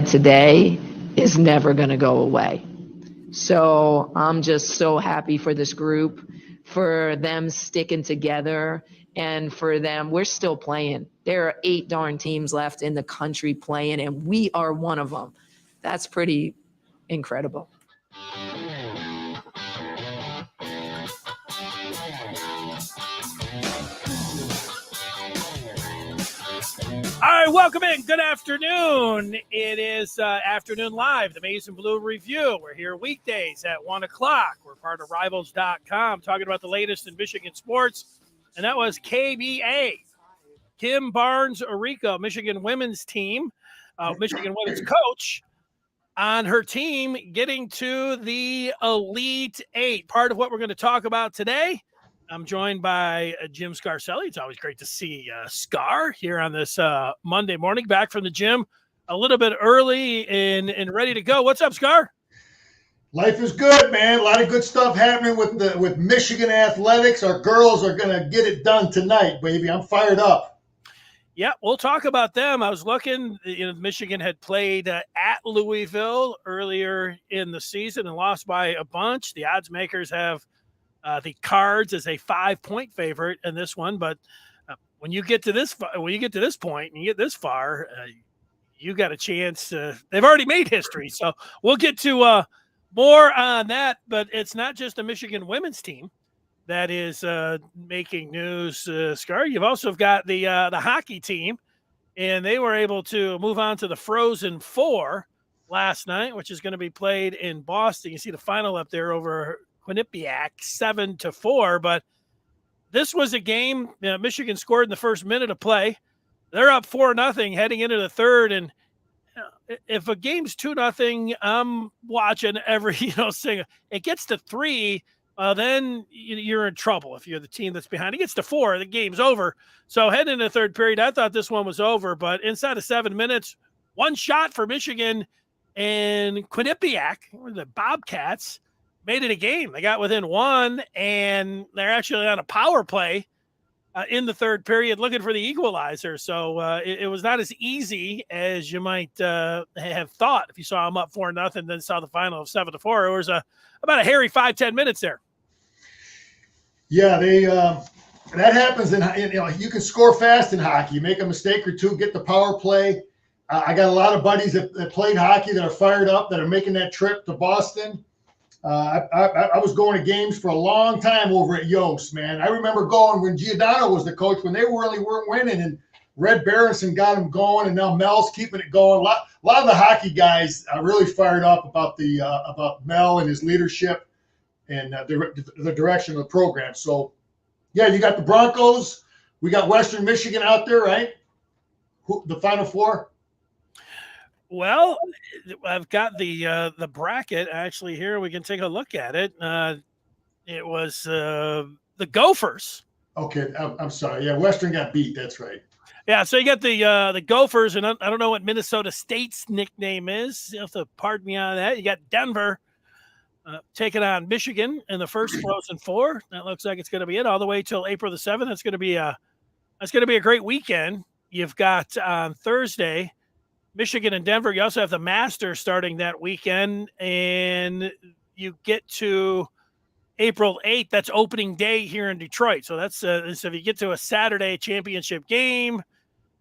today is never going to go away. So I'm just so happy for this group, for them sticking together, and for them. We're still playing. There are 8 darn teams left in the country playing, and we are one of them. That's pretty incredible. All right, welcome in. Good afternoon. It is Afternoon Live, the Maize and Blue Review. We're here weekdays at 1 o'clock. We're part of Rivals.com, talking about the latest in Michigan sports. And that was KBA. Kim Barnes-Arico, Michigan women's team, Michigan women's coach, on her team getting to the Elite Eight. Part of what we're going to talk about today. I'm joined by Jim Scarcelli. It's always great to see Scar here on this Monday morning, back from the gym a little bit early and ready to go. What's up, Scar? Life is good, man. A lot of good stuff happening with Michigan athletics. Our girls are going to get it done tonight, baby. I'm fired up. Yeah, we'll talk about them. I was looking, Michigan had played at Louisville earlier in the season and lost by a bunch. The odds makers have the Cards as a 5-point favorite in this one, but when you get to this point and you get this far, you got a chance. They've already made history, so we'll get to more on that. But it's not just the Michigan women's team that is making news, Scar. You've also got the hockey team, and they were able to move on to the Frozen Four last night, which is going to be played in Boston. You see the final up there over Quinnipiac, 7-4. But this was a game. Michigan scored in the first minute of play. They're up 4-0 heading into the third. And if a game's 2-0, I'm watching every thing. It gets to 3, then you're in trouble if you're the team that's behind. It gets to 4, the game's over. So heading into the third period, I thought this one was over. But inside of 7 minutes, one shot for Michigan and Quinnipiac, the Bobcats, made it a game. They got within 1, and they're actually on a power play in the third period looking for the equalizer. So it was not as easy as you might have thought if you saw them up 4-0, then saw the final of 7-4. It was about a hairy 5-10 minutes there. Yeah, that happens you can score fast in hockey. You make a mistake or two, get the power play. I got a lot of buddies that played hockey that are fired up, that are making that trip to Boston. I was going to games for a long time over at Yost, man. I remember going when Giordano was the coach, when they really weren't winning, and Red Berenson got them going, and now Mel's keeping it going. A lot of the hockey guys are really fired up about about Mel and his leadership and the direction of the program. So, yeah, you got the Broncos. We got Western Michigan out there, right? The Final Four. Well, I've got the bracket actually here. We can take a look at it. It was the Gophers. Okay, I'm sorry. Yeah, Western got beat. That's right. Yeah, so you got the Gophers, and I don't know what Minnesota State's nickname is. You have to pardon me on that. You got Denver taking on Michigan in the first Frozen Four. That looks like it's going to be it all the way till April the 7th. That's going to be a great weekend. You've got on Thursday Michigan and Denver. You also have the Masters starting that weekend, and you get to April 8th. That's opening day here in Detroit. So that's so if you get to a Saturday championship game,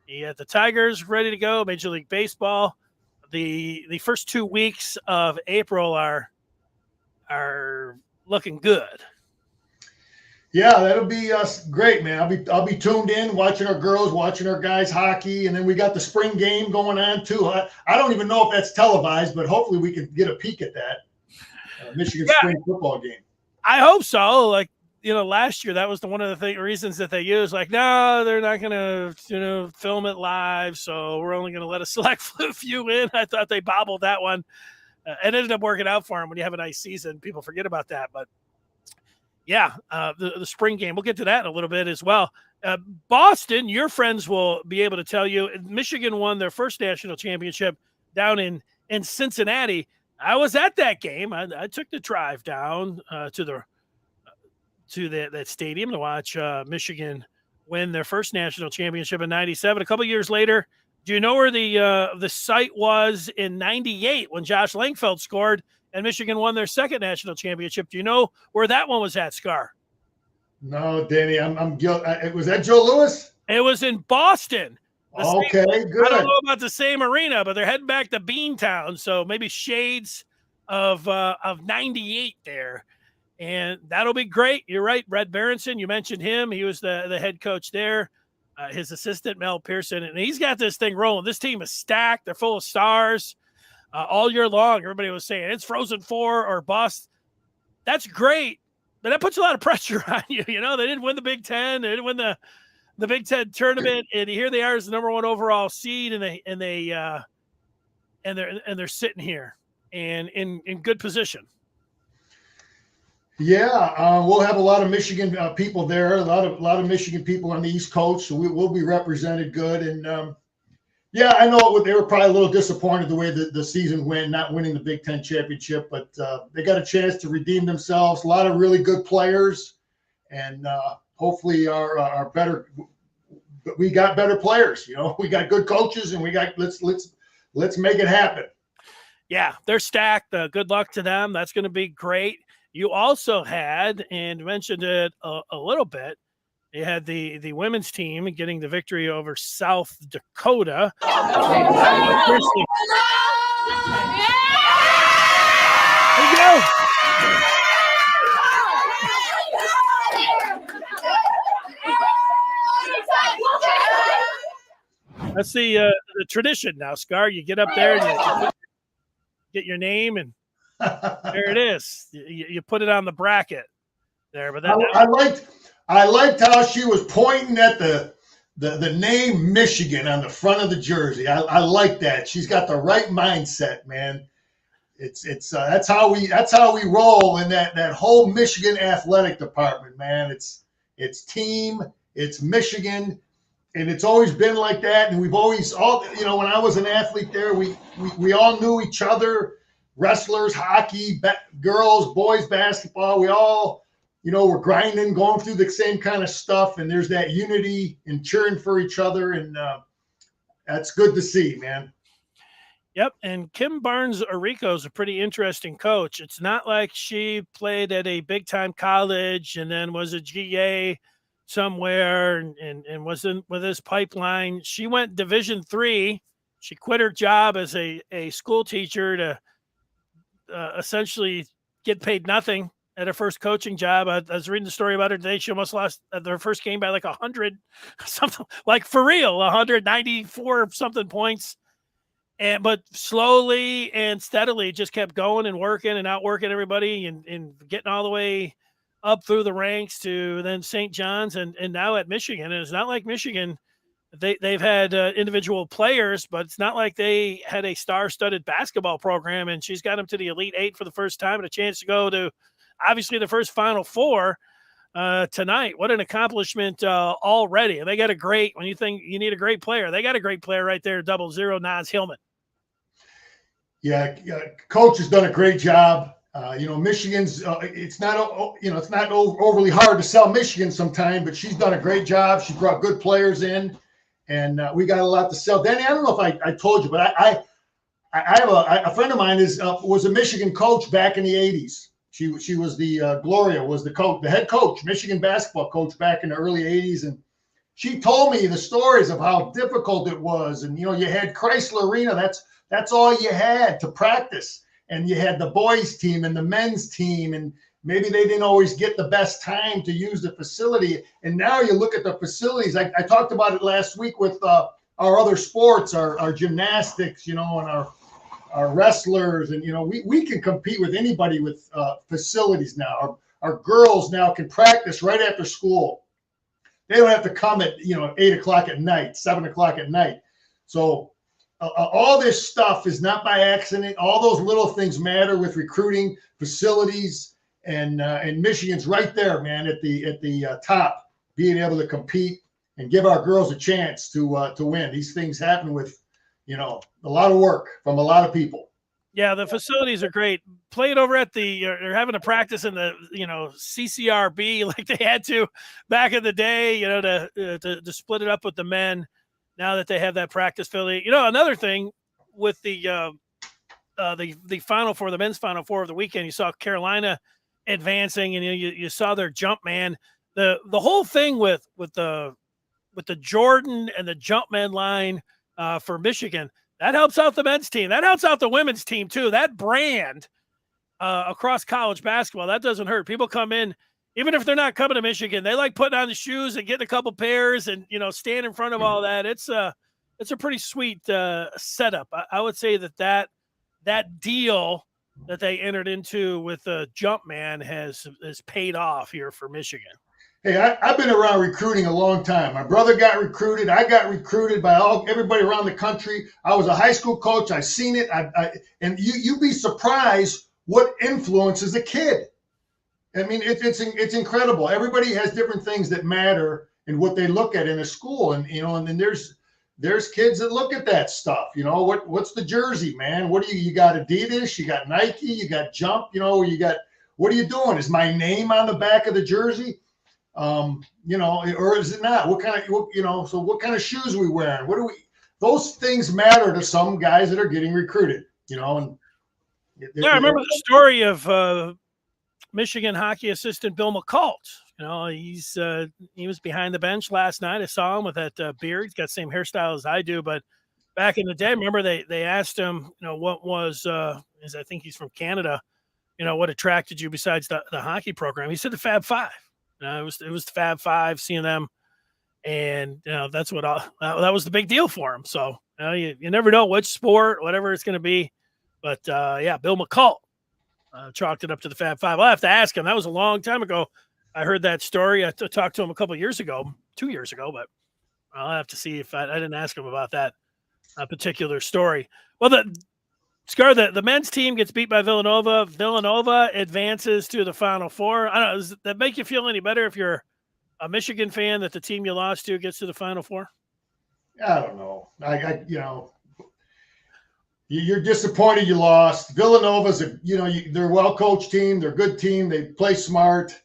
you got the Tigers ready to go. Major League Baseball. The first 2 weeks of April are looking good. Yeah, that'll be great, man. I'll be tuned in, watching our girls, watching our guys hockey, and then we got the spring game going on too. I don't even know if that's televised, but hopefully we can get a peek at that Michigan spring football game. I hope so. Last year that was one of the reasons that they used. No, they're not going to film it live, so we're only going to let a select few in. I thought they bobbled that one. It ended up working out for them. When you have a nice season, people forget about that, but. Yeah, the spring game. We'll get to that in a little bit as well. Boston, your friends will be able to tell you, Michigan won their first national championship down in Cincinnati. I was at that game. I took the drive down to that stadium to watch Michigan win their first national championship in '97. A couple years later, Do you know where the site was in '98 when Josh Langfeld scored and Michigan won their second national championship? Do you know where that one was at, Scar? No, Danny, I'm guilty. Was that Joe Louis? It was in Boston. Okay, good. I don't know about the same arena, but they're heading back to Beantown, so maybe shades of '98 there, and that'll be great. You're right, Brett Berenson. You mentioned him; he was the head coach there. His assistant Mel Pearson, and he's got this thing rolling. This team is stacked; they're full of stars all year long. Everybody was saying it's Frozen Four or bust. That's great, but that puts a lot of pressure on you. You know, they didn't win the Big Ten; they didn't win the Big Ten tournament, and here they are as the number 1 overall seed, and they're sitting here and in good position. Yeah, we'll have a lot of Michigan people there. A lot of Michigan people on the East Coast, so we'll be represented good. And yeah, I know they were probably a little disappointed the way the season went, not winning the Big Ten championship, but they got a chance to redeem themselves. A lot of really good players, and hopefully our better. But we got better players. You know, we got good coaches, and we got let's make it happen. Yeah, they're stacked. Good luck to them. That's going to be great. You also had, and mentioned it a little bit, you had the women's team getting the victory over South Dakota. Here you go. That's the tradition now, Scar. You get up there and you get your name, and there it is. You put it on the bracket there. But I liked how she was pointing at the name Michigan on the front of the jersey. I like that. She's got the right mindset, man. It's that's how we roll in that whole Michigan athletic department, man. It's team, it's Michigan. And it's always been like that. And we've always when I was an athlete there, we all knew each other, wrestlers, hockey, girls, boys, basketball. We all, were grinding, going through the same kind of stuff. And there's that unity and cheering for each other. And that's good to see, man. Yep. And Kim Barnes-Arico is a pretty interesting coach. It's not like she played at a big time college and then was a GA somewhere and was in with his pipeline. She went Division III. She quit her job as a school teacher to essentially get paid nothing at her first coaching job. I was reading the story about her today. She almost lost their first game by like 100 something, like for real, 194 something points. But slowly and steadily just kept going and working and outworking everybody and getting all the way up through the ranks to then St. John's and now at Michigan. And it's not like Michigan, they've had individual players, but it's not like they had a star-studded basketball program. And she's got them to the Elite Eight for the first time and a chance to go to obviously the first Final Four tonight. What an accomplishment already. And they got when you think you need a great player, they got a great player right there, 00 Naz Hillman. Yeah, coach has done a great job. Michigan's it's not overly hard to sell Michigan sometime, but she's done a great job. She brought good players in, and we got a lot to sell. Danny, I don't know if I told you, but I have a friend of mine was a Michigan coach back in the 80s. She was Gloria was the head coach, Michigan basketball coach back in the early 80s, and she told me the stories of how difficult it was. And you had Chrysler Arena. That's all you had to practice. And you had the boys team and the men's team, and maybe they didn't always get the best time to use the facility. And now you look at the facilities. I talked about it last week with our other sports, our gymnastics, and our wrestlers. And, we can compete with anybody with facilities now. Our girls now can practice right after school. They don't have to come at, 8 o'clock at night, 7 o'clock at night. So all this stuff is not by accident. All those little things matter with recruiting, facilities, and Michigan's right there, man, at the top, being able to compete and give our girls a chance to win. These things happen with, a lot of work from a lot of people. Yeah, the facilities are great. Played over at they're having a practice in the, CCRB like they had to back in the day, to split it up with the men. now that they have that practice facility. You know, another thing with the Final Four, the men's Final Four of the weekend, you saw Carolina advancing, and you saw their jump man. The whole thing with the Jordan and the jump man line for Michigan, that helps out the men's team. That helps out the women's team too. That brand across college basketball, that doesn't hurt. People come in, even if they're not coming to Michigan, they like putting on the shoes and getting a couple pairs and, stand in front of all that. It's a pretty sweet setup. I would say that deal that they entered into with the Jumpman has paid off here for Michigan. Hey, I've been around recruiting a long time. My brother got recruited. I got recruited by everybody around the country. I was a high school coach. I've seen it. And you'd be surprised what influences a kid. I mean, it's incredible. Everybody has different things that matter in what they look at in a school. And, and then there's kids that look at that stuff. What's the jersey, man? What do you got? Adidas, you got Nike, you got Jump, what are you doing? Is my name on the back of the jersey? Or is it not? What kind of shoes are we wearing? Those things matter to some guys that are getting recruited, and I remember the story of Michigan hockey assistant Bill McCult. He was behind the bench last night. I saw him with that beard. He's got the same hairstyle as I do, but back in the day, remember they asked him, what was, I think he's from Canada, what attracted you besides the hockey program? He said the Fab Five. It was the Fab Five, seeing them, and that's what that was the big deal for him. So you never know which sport, whatever it's going to be, but Bill McCult chalked it up to the Fab Five. I'll have to ask him. That was a long time ago. I heard that story. I talked to him a couple of years ago, 2 years ago, but I'll have to see if I didn't ask him about that particular story. Well, the men's team gets beat by Villanova. Villanova advances to the Final Four. I don't know. Does that make you feel any better if you're a Michigan fan that the team you lost to gets to the Final Four? I don't know. You're disappointed you lost. Villanova's they're a well-coached team. They're a good team. They play smart.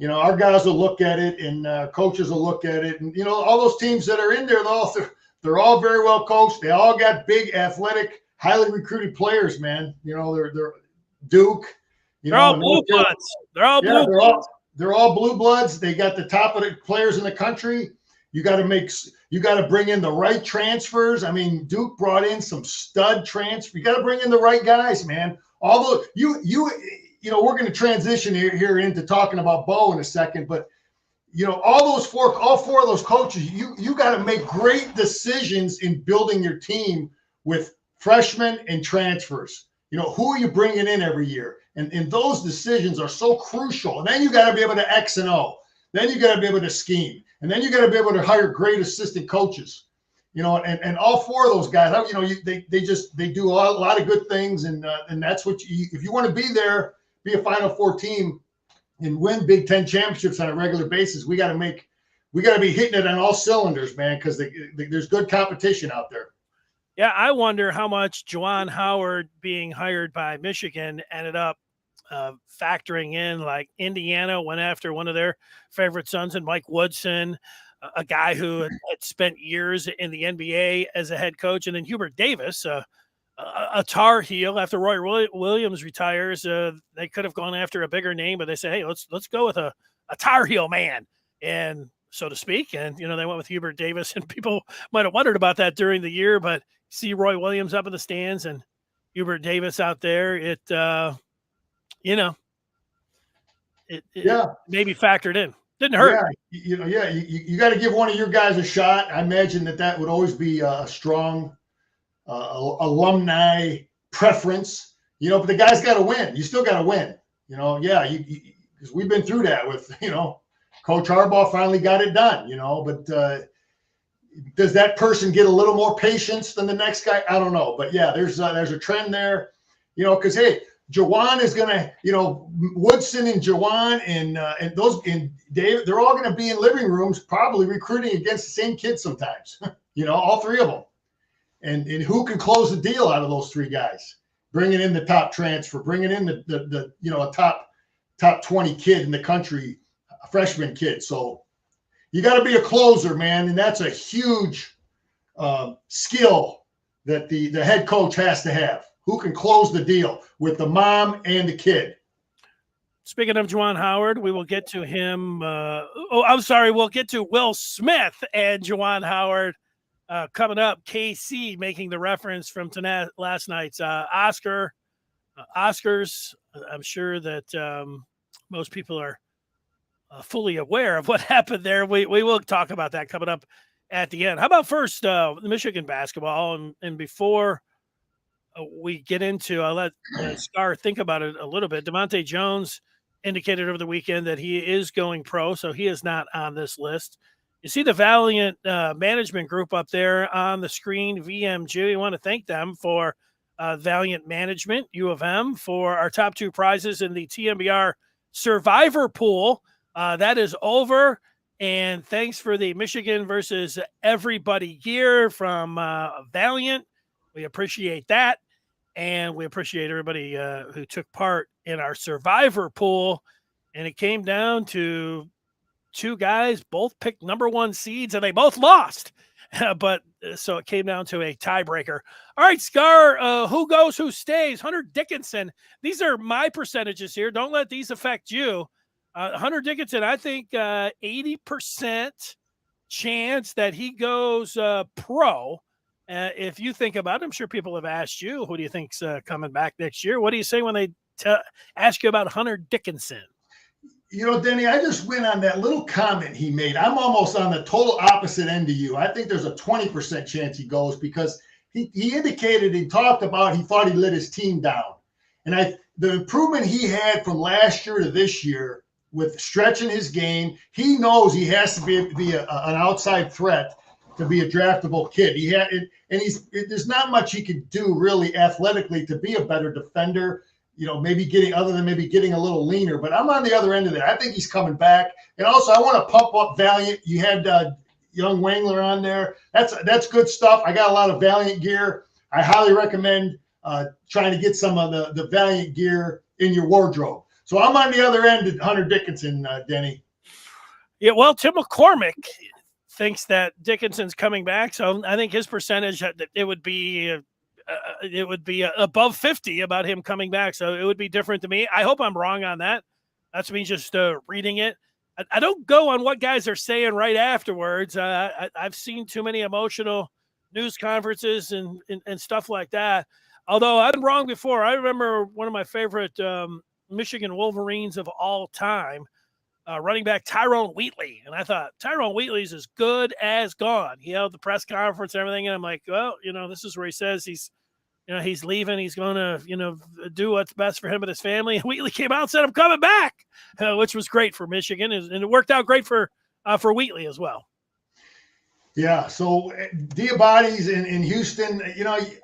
Our guys will look at it, and coaches will look at it. And, all those teams that are in there, they're all very well coached. They all got big, athletic, highly recruited players, man. They're Duke. They're all blue bloods. They're all blue bloods. They're all blue bloods. They got the top of the players in the country. You got to bring in the right transfers. I mean, Duke brought in some stud transfers. You got to bring in the right guys, man. Although we're going to transition here into talking about Bo in a second, but all four of those coaches, you got to make great decisions in building your team with freshmen and transfers. Who are you bringing in every year? And those decisions are so crucial. And then you got to be able to X and O. Then you got to be able to scheme. And then you got to be able to hire great assistant coaches. And all four of those guys, they do a lot of good things. And that's what if you want to be there, be a Final Four team and win Big Ten championships on a regular basis, we got to be hitting it on all cylinders, man, because there's good competition out there. Yeah, I wonder how much Juwan Howard being hired by Michigan ended up factoring in. Like Indiana went after one of their favorite sons, and Mike Woodson, a guy who had spent years in the NBA as a head coach, and then Hubert Davis, a Tar Heel. After Roy Williams retires, they could have gone after a bigger name, but they say, hey, let's go with a Tar Heel man, and so to speak. And they went with Hubert Davis, and people might have wondered about that during the year, but see Roy Williams up in the stands and Hubert Davis out there. It maybe factored in. Didn't hurt. Yeah, you got to give one of your guys a shot. I imagine that would always be a strong alumni preference. But the guy's got to win. You still got to win. Because we've been through that with Coach Harbaugh finally got it done. But does that person get a little more patience than the next guy? I don't know. But yeah, there's a trend there. Because hey, Juwan is gonna, Woodson and Juwan and those and Dave, they're all gonna be in living rooms, probably recruiting against the same kids sometimes. All three of them, and who can close the deal out of those three guys? Bringing in the top transfer, bringing in the a top 20 kid in the country, a freshman kid. So you got to be a closer, man, and that's a huge skill that the head coach has to have. Who can close the deal with the mom and the kid? Speaking of Juwan Howard, we will get to him. We'll get to Will Smith and Juwan Howard coming up. KC making the reference from last night's Oscars. I'm sure that most people are fully aware of what happened there. We will talk about that coming up at the end. How about first Michigan basketball? And before we get into, I'll let Scar think about it a little bit. DeMonte Jones indicated over the weekend that he is going pro, so he is not on this list. You see the Valiant management group up there on the screen, VMG. We want to thank them for Valiant Management, U of M, for our top two prizes in the TMBR Survivor Pool. That is over, and thanks for the Michigan versus everybody gear from Valiant. We appreciate that. And we appreciate everybody who took part in our Survivor Pool. And it came down to two guys, both picked number one seeds, and they both lost. So it came down to a tiebreaker. All right, Scar, who goes, who stays? Hunter Dickinson. These are my percentages here. Don't let these affect you. Hunter Dickinson, I think 80% chance that he goes pro. If you think about it, I'm sure people have asked you, who do you think's coming back next year? What do you say when they ask you about Hunter Dickinson? You know, Denny, I just went on that little comment he made. I'm almost on the total opposite end of you. I think there's a 20% chance he goes because he indicated, he talked about, he thought he let his team down. And the improvement he had from last year to this year with stretching his game, he knows he has to be an outside threat to be a draftable kid. There's not much he could do really athletically to be a better defender. You know, maybe getting a little leaner, but I'm on the other end of that. I think he's coming back. And also, I want to pump up Valiant. You had young Wangler on there. That's good stuff. I got a lot of Valiant gear. I highly recommend trying to get some of the Valiant gear in your wardrobe. So I'm on the other end of Hunter Dickinson, Denny. Yeah, well, Tim McCormick thinks that Dickinson's coming back, so I think his percentage it would be above 50 about him coming back. So it would be different to me. I hope I'm wrong on that. That's me just reading it. I don't go on what guys are saying right afterwards. I've seen too many emotional news conferences and stuff like that. Although I've been wrong before. I remember one of my favorite Michigan Wolverines of all time, running back Tyrone Wheatley. And I thought, Tyrone Wheatley's as good as gone. He held the press conference and everything. And I'm like, well, this is where he says he's leaving. He's going to, do what's best for him and his family. And Wheatley came out and said, I'm coming back, which was great for Michigan. And it worked out great for Wheatley as well. Yeah. So Diabates in Houston,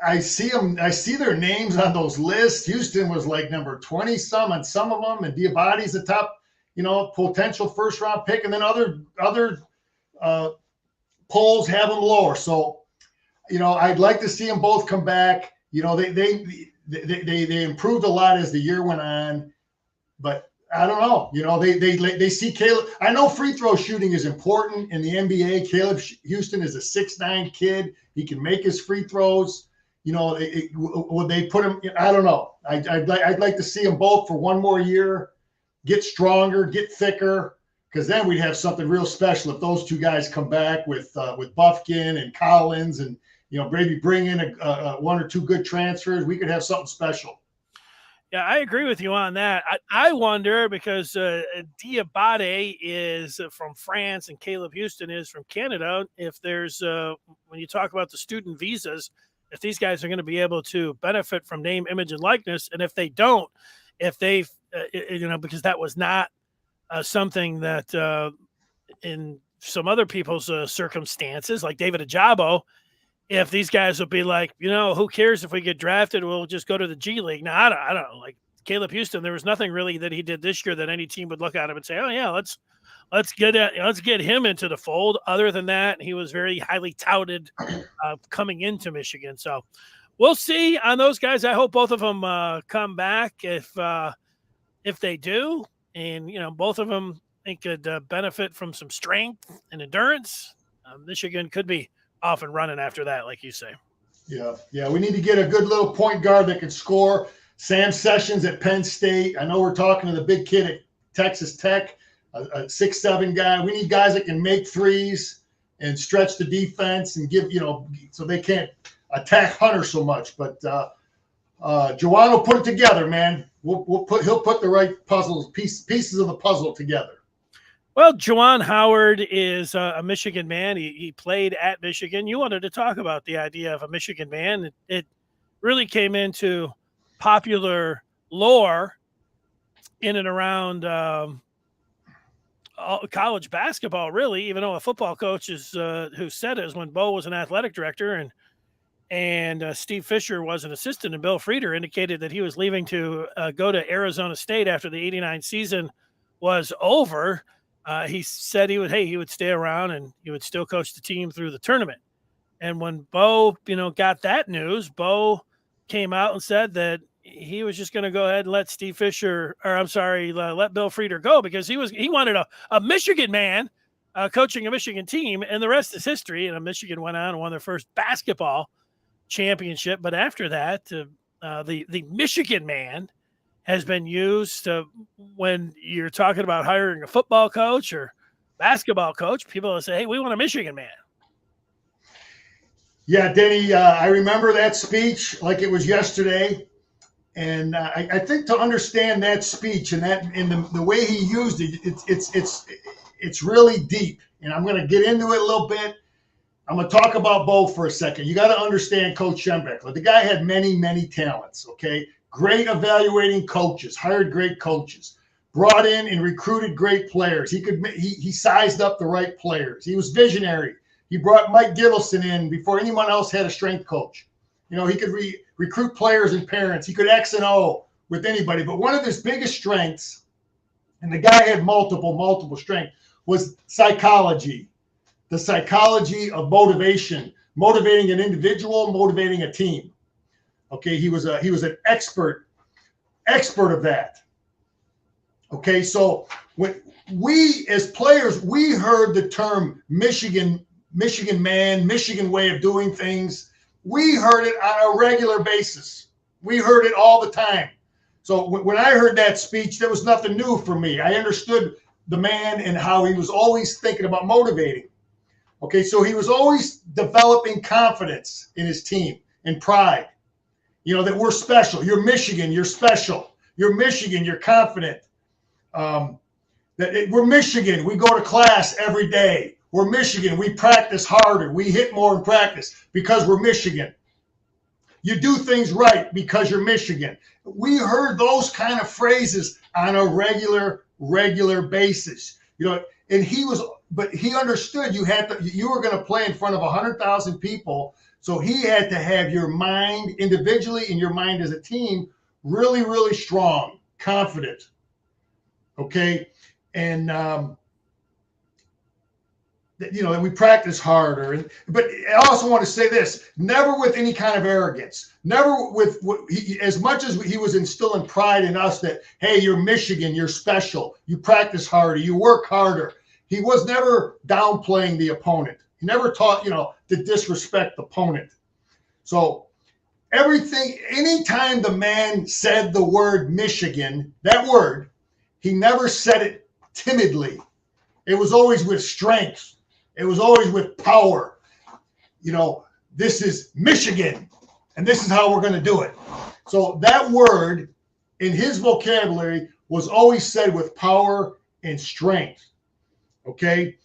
I see them. I see their names on those lists. Houston was like number 20 some on some of them, and Diabates the top, potential first round pick, and then other polls have them lower. So, I'd like to see them both come back. They improved a lot as the year went on, but I don't know. They see Caleb. I know free throw shooting is important in the NBA. Caleb Houston is a 6'9" kid. He can make his free throws. Would they put him? I don't know. I'd like to see them both for one more year, get stronger, get thicker, because then we'd have something real special if those two guys come back with Bufkin and Collins and maybe bring in one or two good transfers. We could have something special. Yeah, I agree with you on that. I wonder because Diabate is from France and Caleb Houston is from Canada. If there's when you talk about the student visas, if these guys are going to be able to benefit from name, image, and likeness, and if they don't, because that was not something that in some other people's circumstances, like David Ajabo, if these guys will be like, who cares if we get drafted? We'll just go to the G League. Now, I don't know. Like Caleb Houston, there was nothing really that he did this year that any team would look at him and say, oh yeah, let's get him into the fold. Other than that, he was very highly touted coming into Michigan. So we'll see on those guys. I hope both of them come back if they do. And, both of them I think could benefit from some strength and endurance. Michigan could be off and running after that, like you say. Yeah. We need to get a good little point guard that can score. Sam Sessions at Penn State. I know we're talking to the big kid at Texas Tech, a 6'7" guy. We need guys that can make threes and stretch the defense and give, so they can't attack Hunter so much. But Juwan will put it together, man. He'll put the right pieces of the puzzle together. Well, Juwan Howard is a Michigan man. He played at Michigan. You wanted to talk about the idea of a Michigan man. It really came into popular lore in and around college basketball, really, even though a football coach is who said it was when Bo was an athletic director and Steve Fisher was an assistant, and Bill Frieder indicated that he was leaving to go to Arizona State after the '89 season was over. He said he would stay around and he would still coach the team through the tournament. And when Bo, got that news, Bo came out and said that he was just going to go ahead and let let Bill Frieder go because he wanted a Michigan man coaching a Michigan team, and the rest is history. And Michigan went on and won their first basketball championship. But after that, the Michigan man has been used when you're talking about hiring a football coach or basketball coach. People will say, hey, we want a Michigan man. Yeah, Denny, I remember that speech like it was yesterday. And I think to understand that speech and the way he used it, it's really deep. And I'm going to get into it a little bit. I'm going to talk about Bo for a second. You got to understand Coach Schembechler. The guy had many, many talents, okay? Great evaluating coaches, hired great coaches, brought in and recruited great players. He sized up the right players. He was visionary. He brought Mike Gittleson in before anyone else had a strength coach. He could recruit players and parents. He could X and O with anybody. But one of his biggest strengths, and the guy had multiple strengths, was psychology. The psychology of motivation, motivating an individual, motivating a team. Okay, he was an expert of that. Okay, so when we as players, we heard the term Michigan man, Michigan way of doing things. We heard it on a regular basis. We heard it all the time. So when I heard that speech, there was nothing new for me. I understood the man and how he was always thinking about motivating. Okay, so he was always developing confidence in his team and pride. That we're special. You're Michigan, you're special. You're Michigan, you're confident. We're Michigan, we go to class every day. We're Michigan, we practice harder. We hit more in practice because we're Michigan. You do things right because you're Michigan. We heard those kind of phrases on a regular basis. And he understood you were going to play in front of 100,000 people. So he had to have your mind individually and your mind as a team really, really strong, confident. Okay. And, that we practice harder. But I also want to say this, never with any kind of arrogance, never with as much as he was instilling pride in us that, hey, you're Michigan, you're special, you practice harder, you work harder. He was never downplaying the opponent. He never taught, to disrespect the opponent. So anytime the man said the word Michigan, that word, he never said it timidly. It was always with strength. It was always with power. This is Michigan, and this is how we're going to do it. So that word in his vocabulary was always said with power and strength. Okay.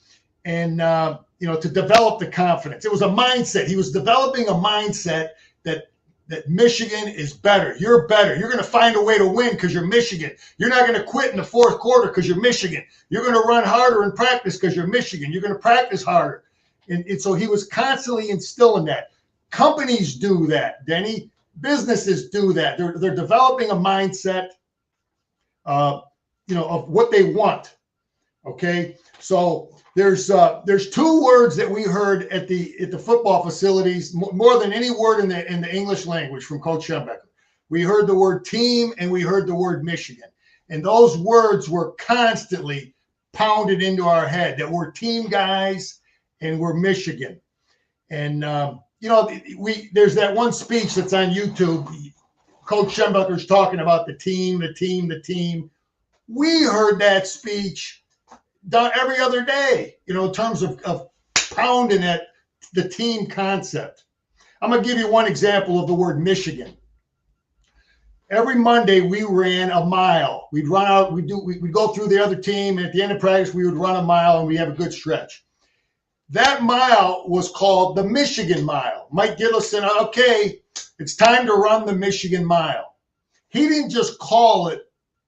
And, to develop the confidence. It was a mindset. He was developing a mindset that Michigan is better. You're better. You're going to find a way to win because you're Michigan. You're not going to quit in the fourth quarter because you're Michigan. You're going to run harder in practice because you're Michigan. You're going to practice harder. And so he was constantly instilling that. Companies do that, Denny. Businesses do that. They're developing a mindset, of what they want. Okay. So there's two words that we heard at the football facilities more than any word in the English language from Coach Schembechler. We heard the word team and we heard the word Michigan, and those words were constantly pounded into our head that we're team guys and we're Michigan. And there's that one speech that's on YouTube. Coach Schembechler's talking about the team. We heard that speech done every other day, in terms of pounding at the team concept. I'm going to give you one example of the word Michigan. Every Monday we ran a mile. We'd run out, we'd go through the other team, and at the end of practice we would run a mile and we have a good stretch. That mile was called the Michigan Mile. Mike Gillis said, okay, it's time to run the Michigan Mile. He didn't just call it,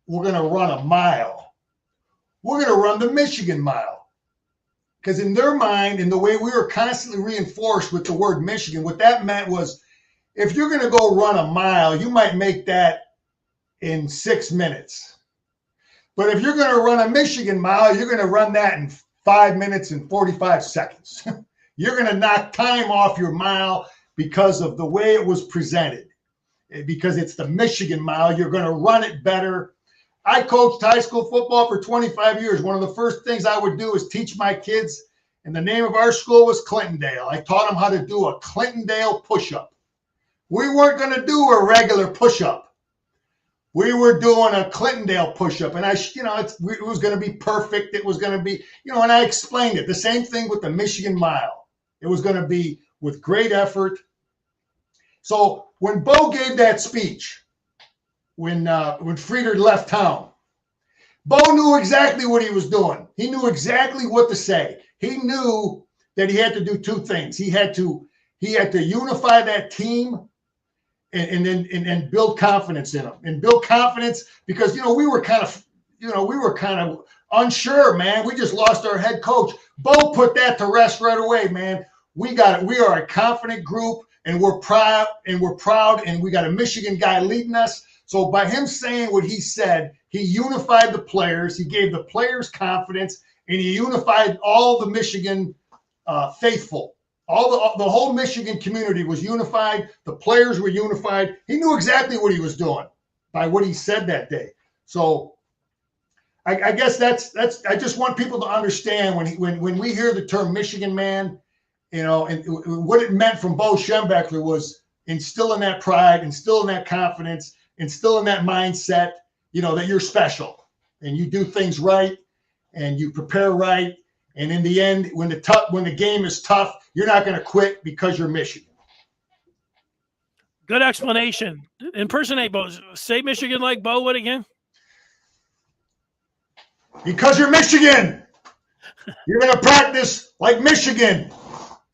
we're going to run a mile. We're going to run the Michigan Mile. Because in their mind, in the way we were constantly reinforced with the word Michigan, what that meant was, if you're going to go run a mile, you might make that in 6 minutes. But if you're going to run a Michigan Mile, you're going to run that in 5 minutes and 45 seconds. You're going to knock time off your mile because of the way it was presented. Because it's the Michigan Mile, you're going to run it better. I coached high school football for 25 years. One of the first things I would do is teach my kids, and the name of our school was Clintondale. I taught them how to do a Clintondale push-up. We weren't going to do a regular push-up. We were doing a Clintondale push-up, and it was going to be perfect. It was going to be, and I explained it. The same thing with the Michigan Mile. It was going to be with great effort. So when Bo gave that speech, when Frieder left town, Bo knew exactly what he was doing. He knew exactly what to say. He knew that he had to do two things. He had to unify that team and build confidence in them, and build confidence because we were kind of unsure, man. We just lost our head coach. Bo put that to rest right away, man. We are a confident group, and we're proud, and we got a Michigan guy leading us. So by him saying what he said, he unified the players, he gave the players confidence, and he unified all the Michigan faithful. The whole Michigan community was unified. The players were unified. He knew exactly what he was doing by what he said that day. So I guess that's I just want people to understand when we hear the term Michigan man, and what it meant from Bo Schembechler was instilling that pride, instilling that confidence, instilling that mindset, that you're special and you do things right and you prepare right. And in the end, when the game is tough, you're not going to quit because you're Michigan. Good explanation. Impersonate Bo. Say Michigan like Bo would again. Because you're Michigan. You're going to practice like Michigan.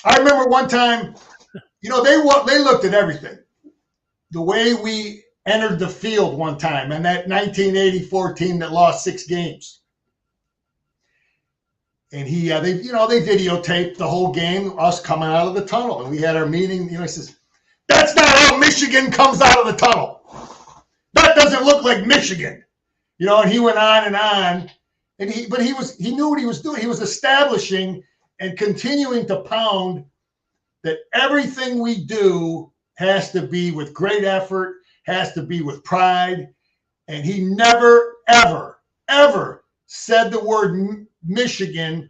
I remember one time, they looked at everything. The way we entered the field one time, and that 1984 team that lost 6 games. And they videotaped the whole game, us coming out of the tunnel. And we had our meeting. He says, that's not how Michigan comes out of the tunnel. That doesn't look like Michigan. And he went on and on. And he knew what he was doing. He was establishing and continuing to pound that everything we do has to be with great effort, has to be with pride. And he never, ever, ever said the word Michigan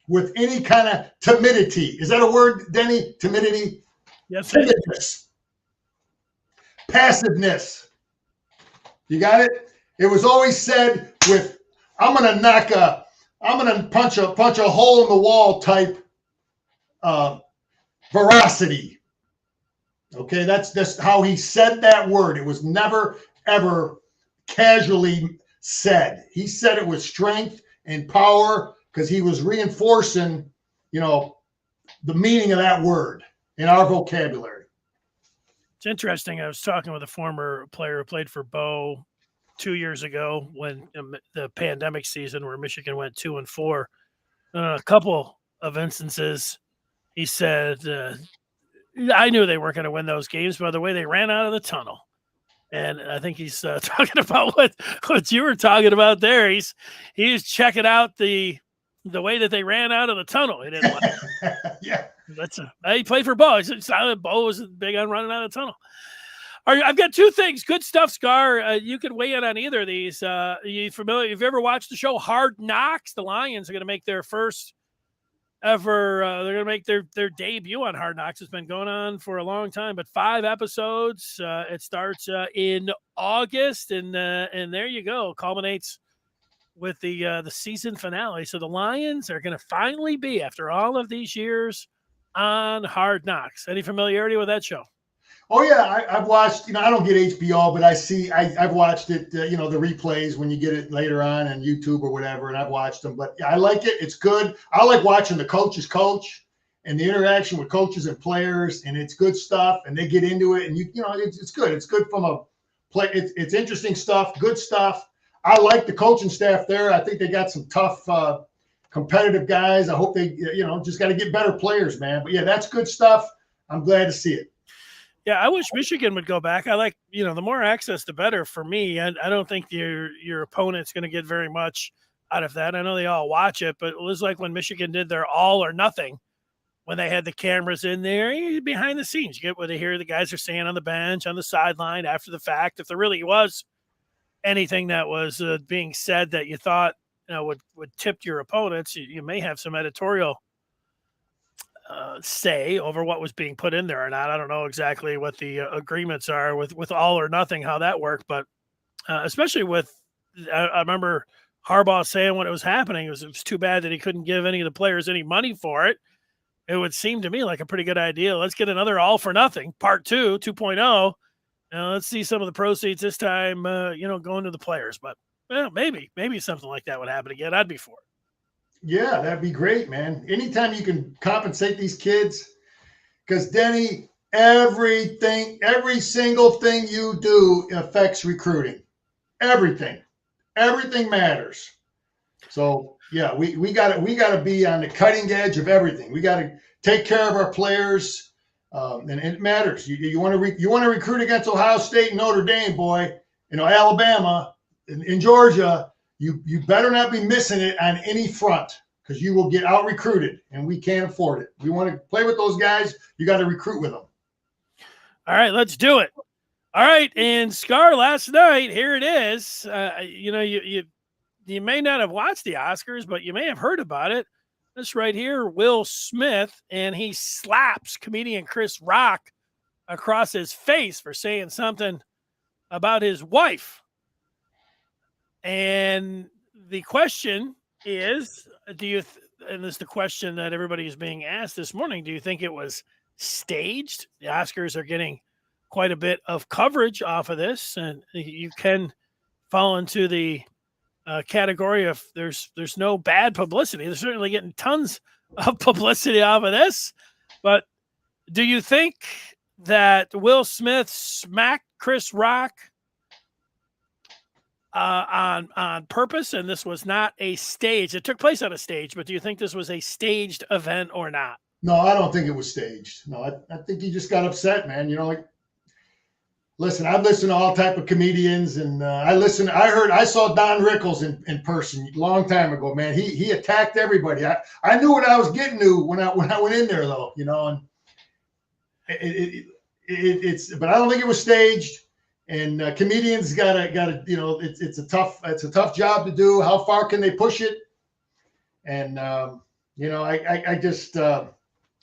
with any kind of timidity. Is that a word, Denny? Timidity? Yes. Timidness. Passiveness. You got it? It was always said with, I'm going to punch a hole in the wall type veracity. Okay, that's how he said that word. It was never, ever casually said. He said it with strength and power because he was reinforcing, the meaning of that word in our vocabulary. It's interesting. I was talking with a former player who played for Bo 2 years ago when the pandemic season where Michigan went 2-4. A couple of instances, he said, I knew they weren't going to win those games by the way they ran out of the tunnel. And I think he's talking about what you were talking about there. He's checking out the way that they ran out of the tunnel. He didn't like. Yeah. He played for Bo. Bo was big on running out of the tunnel. I've got 2 things. Good stuff, Scar. You could weigh in on either of these. You familiar? Have you ever watched the show Hard Knocks? The Lions are going to make their first ever. They're going to make their debut on Hard Knocks. It's been going on for a long time, but 5 episodes. It starts in August, and there you go. Culminates with the season finale. So the Lions are going to finally be, after all of these years, on Hard Knocks. Any familiarity with that show? Oh yeah, I've watched. I don't get HBO, but I've watched it. The replays when you get it later on YouTube or whatever, and I've watched them. But yeah, I like it. It's good. I like watching the coaches coach and the interaction with coaches and players, and it's good stuff. And they get into it, and it's good. It's good from a play. It's interesting stuff. Good stuff. I like the coaching staff there. I think they got some tough, competitive guys. I hope they, just got to get better players, man. But yeah, that's good stuff. I'm glad to see it. Yeah, I wish Michigan would go back. I like, the more access, the better for me. I don't think your opponent's going to get very much out of that. I know they all watch it, but it was like when Michigan did their all or nothing, when they had the cameras in there, behind the scenes. You get what they hear the guys are saying on the bench, on the sideline, after the fact. If there really was anything that was being said that you thought would tip your opponents, you may have some editorial say over what was being put in there or not. I don't know exactly what the agreements are with all or nothing, how that worked, but especially with, I remember Harbaugh saying when it was happening, it was too bad that he couldn't give any of the players any money for it. It would seem to me like a pretty good idea. Let's get another all for nothing, part 2.0. Let's see some of the proceeds this time, going to the players, but maybe something like that would happen again. I'd be for it. Yeah, that'd be great, man. Anytime you can compensate these kids, because Denny, every single thing you do affects recruiting. Everything matters. So yeah, we got to be on the cutting edge of everything. We got to take care of our players, and it matters. You want to recruit against Ohio State and Notre Dame, boy. Alabama, in Georgia. You better not be missing it on any front, because you will get out recruited, and we can't afford it. We want to play with those guys. You got to recruit with them. All right, let's do it. All right, and Scar, last night, here it is. You may not have watched the Oscars, but you may have heard about it. This right here, Will Smith, and he slaps comedian Chris Rock across his face for saying something about his wife. And the question is, and this is the question that everybody is being asked this morning, do you think it was staged? The Oscars are getting quite a bit of coverage off of this, and you can fall into the category of there's no bad publicity. They're certainly getting tons of publicity off of this. But do you think that Will Smith smacked Chris Rock on purpose, and this was not a stage? It took place on a stage, but do you think this was a staged event or not? No, I don't think it was staged. No, I think he just got upset, man. Listen, I've listened to all type of comedians, and I saw Don Rickles in person a long time ago, man. He attacked everybody. I knew what I was getting to when I went in there, though, and but I don't think it was staged. And comedians gotta, it's a tough job to do. How far can they push it? And I just I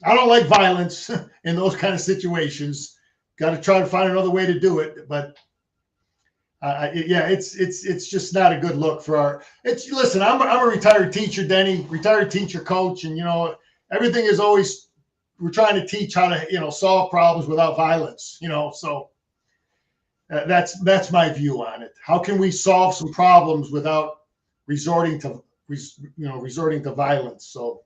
don't like violence in those kind of situations. Got to try to find another way to do it. But it's just not a good look for our. Listen, I'm a retired teacher, Denny, retired teacher coach, and everything is always, we're trying to teach how to solve problems without violence. So. That's my view on it. How can we solve some problems without resorting to violence? So,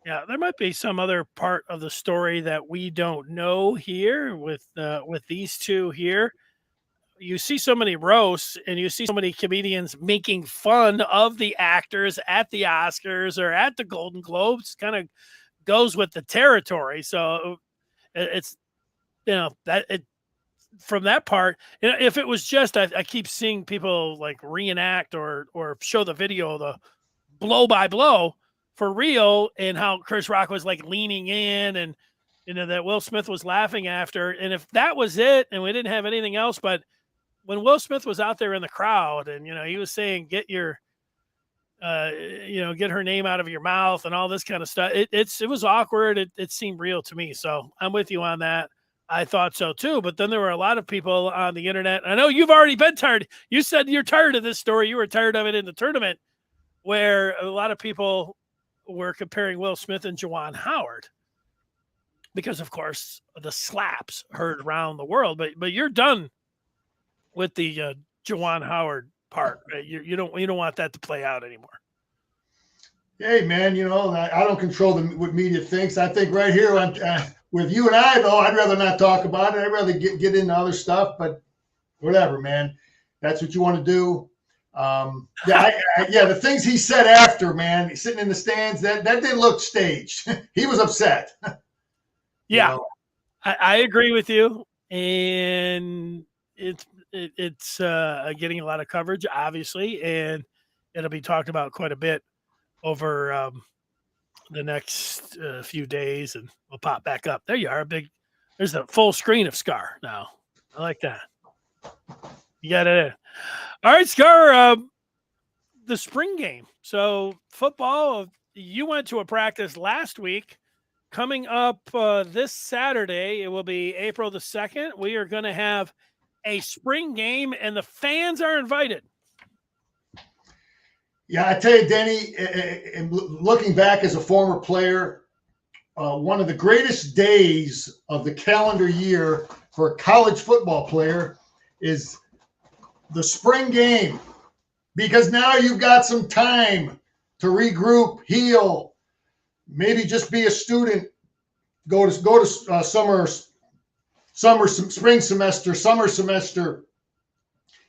yeah, there might be some other part of the story that we don't know here with these two here. You see so many roasts, and you see so many comedians making fun of the actors at the Oscars or at the Golden Globes. Kind of goes with the territory. So it's that it. From that part, if it was just, I keep seeing people like reenact or show the video, the blow by blow for real, and how Chris Rock was like leaning in, and that Will Smith was laughing after. And if that was it, and we didn't have anything else, but when Will Smith was out there in the crowd, and he was saying, get your get her name out of your mouth and all this kind of stuff. It was awkward. It seemed real to me. So I'm with you on that. I thought so too. But then there were a lot of people on the internet. I know you've already been tired. You said you're tired of this story. You were tired of it in the tournament, where a lot of people were comparing Will Smith and Juwan Howard because, of course, the slaps heard around the world. But you're done with the Juwan Howard part. Right? You don't want that to play out anymore. Hey, man, I don't control what media thinks. I think right here with you and I, though, I'd rather not talk about it. I'd rather get into other stuff. But whatever, man. That's what you want to do. The things he said after, man, sitting in the stands, that didn't look staged. He was upset. Yeah, I agree with you, and it's getting a lot of coverage, obviously, and it'll be talked about quite a bit over the next few days, and we'll pop back up. There you are, there's a full screen of Scar now. I like that. You got it in. All right, Scar, the spring game. So football, you went to a practice last week. Coming up this Saturday, it will be April the 2nd. We are going to have a spring game, and the fans are invited. Yeah, I tell you, Denny, looking back as a former player, one of the greatest days of the calendar year for a college football player is the spring game, because now you've got some time to regroup, heal, maybe just be a student, go to spring semester, summer semester,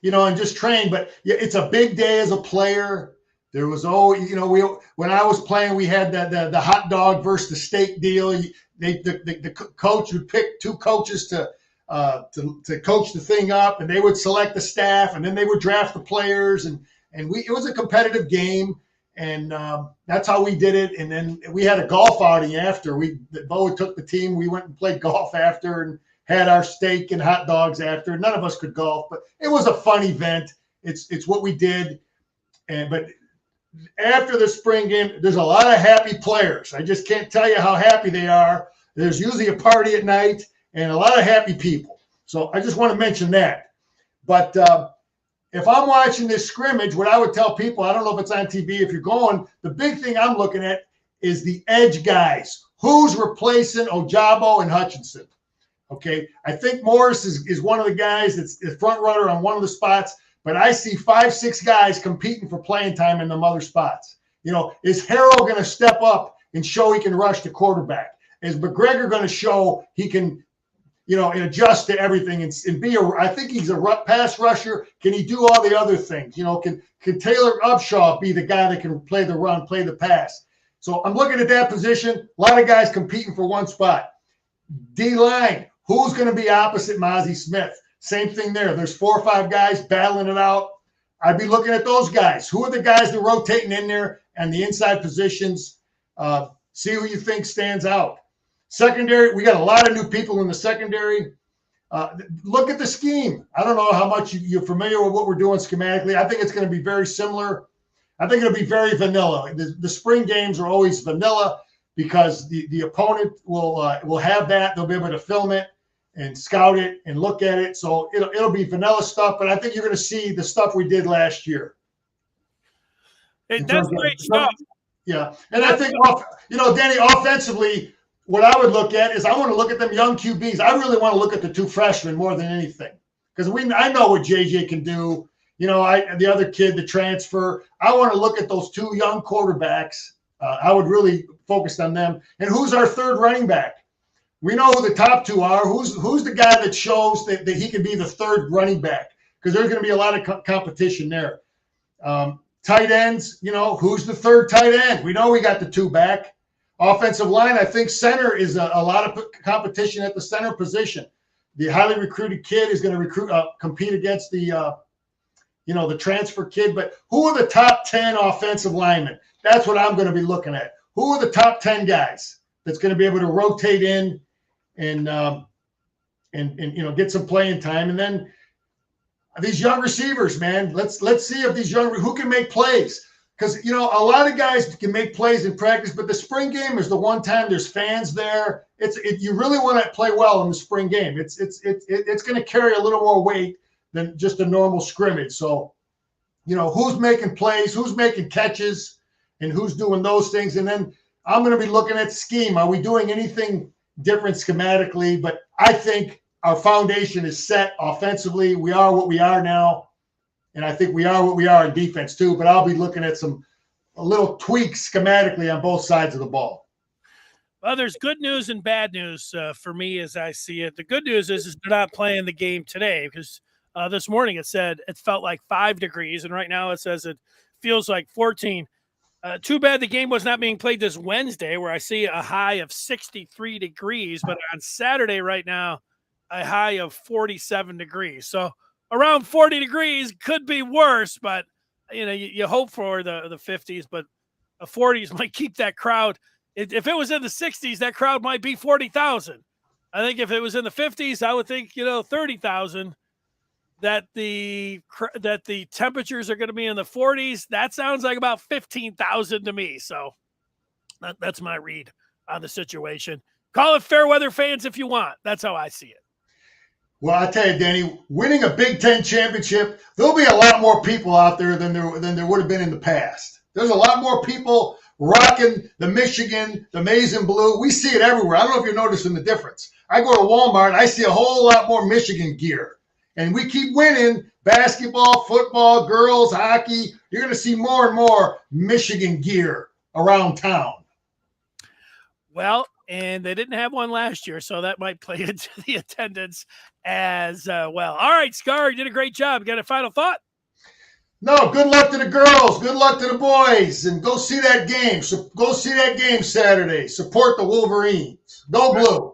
and just train. But yeah, it's a big day as a player. There was when I was playing, we had the hot dog versus the steak deal. The coach would pick two coaches to coach the thing up, and they would select the staff, and then they would draft the players, and it was a competitive game. And that's how we did it. And then we had a golf outing after. Bo took the team. We went and played golf after and had our steak and hot dogs after. None of us could golf, but it was a fun event. It's what we did. But after the spring game, there's a lot of happy players. I just can't tell you how happy they are. There's usually a party at night and a lot of happy people. So I just want to mention that. But if I'm watching this scrimmage, what I would tell people, I don't know if it's on TV, if you're going, the big thing I'm looking at is the edge guys. Who's replacing Ojabo and Hutchinson? Okay, I think Morris is one of the guys that's the front runner on one of the spots, but I see 5-6 guys competing for playing time in the other spots. Is Harrell going to step up and show he can rush the quarterback? Is McGregor going to show he can and adjust to everything and be I think he's a pass rusher. Can he do all the other things? Can Taylor Upshaw be the guy that can play the run, play the pass? So I'm looking at that position. A lot of guys competing for one spot. D-line, who's going to be opposite Mozzie Smith? Same thing there. There's 4 or 5 guys battling it out. I'd be looking at those guys. Who are the guys that are rotating in there and the inside positions? See who you think stands out. Secondary, we got a lot of new people in the secondary. Look at the scheme. I don't know how much you're familiar with what we're doing schematically. I think it's going to be very similar. I think it'll be very vanilla. The spring games are always vanilla because the opponent will have that. They'll be able to film it and scout it and look at it. So it'll be vanilla stuff, but I think you're going to see the stuff we did last year. That's great stuff. Yeah. And I think, Danny, offensively, what I would look at is I want to look at them young QBs. I really want to look at the 2 freshmen more than anything because I know what JJ can do. The other kid, the transfer. I want to look at those 2 young quarterbacks. I would really focus on them. And who's our third running back? We know who the top 2 are. Who's the guy that shows that he can be the third running back? Because there's going to be a lot of competition there. Tight ends, who's the third tight end? We know we got the 2 back. Offensive line, I think center is a lot of competition at the center position. The highly recruited kid is going to compete against the transfer kid. But who are the top 10 offensive linemen? That's what I'm going to be looking at. Who are the top 10 guys that's going to be able to rotate in and get some playing time? And then these young receivers, man, let's see if who can make plays. because, you know, a lot of guys can make plays in practice, but the spring game is the one time there's fans there. You really want to play well in the spring game. It's going to carry a little more weight than just a normal scrimmage. So, you know, who's making plays, who's making catches, and who's doing those things. And then I'm going to be looking at scheme. Are we doing anything different schematically? But I think our foundation is set offensively. We are what we are now. And I think we are what we are in defense too. But I'll be looking at a little tweaks schematically on both sides of the ball. Well, there's good news and bad news for me as I see it. The good news is they're not playing the game today because this morning it said it felt like 5 degrees, and right now it says it feels like 14. Too bad the game was not being played this Wednesday where I see a high of 63 degrees, but on Saturday right now, a high of 47 degrees. So around 40 degrees could be worse, but you know, you hope for the 50s, but the 40s might keep that crowd. If it was in the 60s, that crowd might be 40,000. I think if it was in the 50s, I would think, 30,000. That the temperatures are going to be in the 40s. That sounds like about 15,000 to me. So that's my read on the situation. Call it fair weather fans if you want. That's how I see it. Well, I tell you, Danny, winning a Big Ten championship, there'll be a lot more people out there than there would have been in the past. There's a lot more people rocking the Michigan, the maize and blue. We see it everywhere. I don't know if you're noticing the difference. I go to Walmart and I see a whole lot more Michigan gear. And we keep winning basketball, football, girls, hockey. You're going to see more and more Michigan gear around town. Well, and they didn't have one last year, so that might play into the attendance as well. All right, Scar, you did a great job. Got a final thought? No, good luck to the girls. Good luck to the boys. And go see that game. So go see that game Saturday. Support the Wolverines. Go Blue.